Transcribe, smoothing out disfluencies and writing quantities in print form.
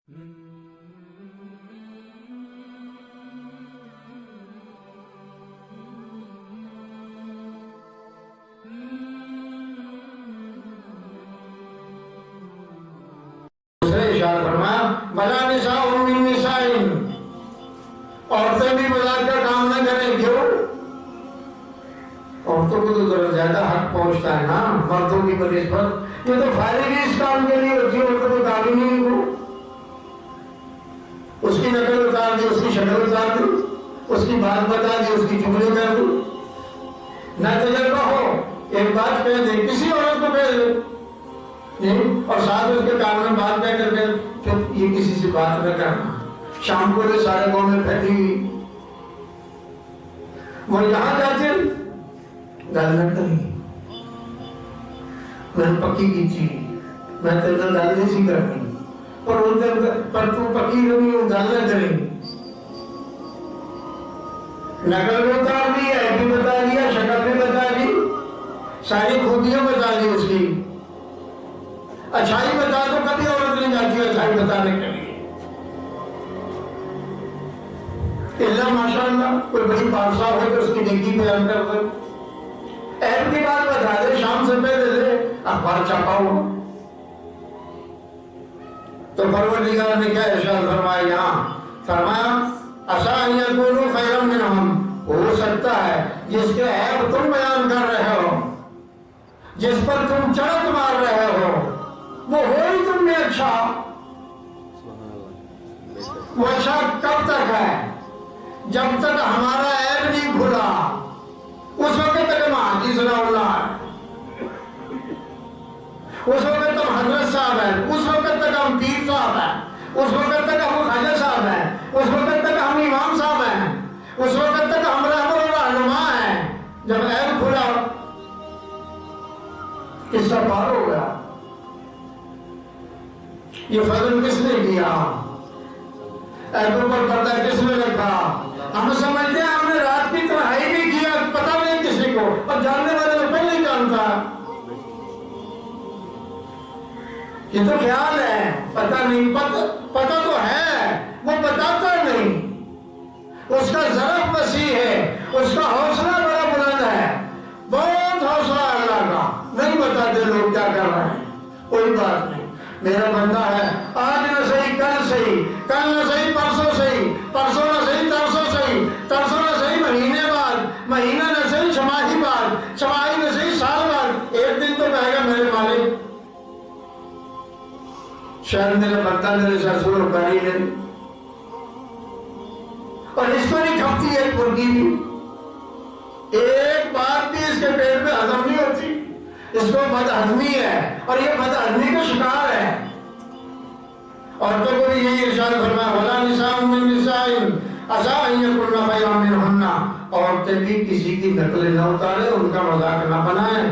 ارشاد فرمایا وَلَا نِسَاءٌ مِّن نِّسَاءٍ، عورتیں بھی مذاق کا کام نہ کریں. کیوں؟ عورتوں کو تو ذرا زیادہ حق پہنچتا ہے نا مردوں کی بنسبت. یہ تو فارغ ہی اس کام کے لیے ہوتی ہے، عورتوں کو تعلیم نہیں ہو. اس کی نقل اتار دی، اس کی شکل اتار دی، اس کی بات بتا دی، اس کی جملے کر دی. نہ تجربہ ہو ایک بات کہہ دے، کسی عورت کو کہہ دے اور ساتھ اس کے کام میں بات کہہ کر کے پھر یہ کسی سے بات نہ کرنا. شام کو لے سارے گاؤں میں پھیلی ہوئی. وہ جہاں جاتے گل نہ کری، میں پکی کی تھی، میں تیرے گل نہیں سی کرنی، پر تو پکی رہی ہوں، گل نہ کریں. نقل بھی اتار دی، ایپ بھی بتا دیا، شکل بھی بتا دی، ساری خوبیاں بتا دی اس کی. اچھائی بتا تو کبھی عورت نہیں جاتی اچھائی بتانے کے لیے، اللہ ماشاءاللہ کوئی بڑی بادشاہ ہو تو اس کی نیکی بیان کر دے، عیب کی بات بتا دے، شام سے پہلے دے اخبار چھپا ہوا. تو پروردگار نے کیا ارشاد فرمایا یہاں؟ فرمایا عسیٰ ان یکونوا خیرا منہم، ہو سکتا ہے جس کے عیب تم بیان کر رہے ہو، جس پر تم چڑھت مار رہے ہو، وہ ہو ہی تم میں اچھا. وہ اچھا کب تک ہے؟ جب تک ہمارا عیب نہیں کھلا، اس وقت تک ہم حاجی ثناء اللہ ہے، اس وقت تک حضرت صاحب ہیں، اس وقت تک ہم پیر صاحب ہیں، اس وقت تک ہم خواجہ صاحب ہیں، اس وقت تک ہم امام صاحب ہیں، اس وقت تک ہم رہبر و رہنما ہیں. جب عیب کھلا قصہ پار ہو گیا. یہ فضل کس نے کیا؟ عیبوں پر پردہ کس نے رکھا؟ ہم سمجھتے ہیں ہم نے رات کی تنہائی بھی کیا، پتہ نہیں کسی کو، اور جاننے والے تو پہلے ہی جانتا. یہ تو خیال ہے، پتہ نہیں، پتہ تو ہے، وہ بتاتا نہیں. اس کا ظرف وسیع ہے، اس کا حوصلہ بڑا بلند ہے، بہت حوصلہ اللہ کا. نہیں بتاتے لوگ کیا کر رہے ہیں، کوئی بات نہیں، میرا بندہ ہے، آج نہ صحیح کل صحیح، کل نہ صحیح پرسوں صحیح، پرسوں نہ صحیح ترسوں صحیح، ترسوں نہ صحیح مہینے بعد، مہینہ نہ صحیح چھماہی بعد، چھماہی نہ صحیح سال بعد، ایک دن تو کہے گا میرے مالک شاید میرا بندہ میرے ساتھ سلوک کر ہی نہیں. اور اس کو نہیں کھپتی ایک مرغی بھی، ایک بات بھی اس کے پیٹ میں ہضم نہیں ہوتی. اس کو بد ہضمی ہے، اور یہ بد ہضمی کا شکار ہے. عورتوں کو بھی یہی ارشاد فرمایا وَلَا نِسَاءٌ مِّن نِّسَاءٍ عَسَىٰ أَن يَكُنَّ خَيْرًا مِّنْهُنَّ. عورتیں بھی کسی کی نقل نہ اتارے، ان کا مذاق نہ بنائیں.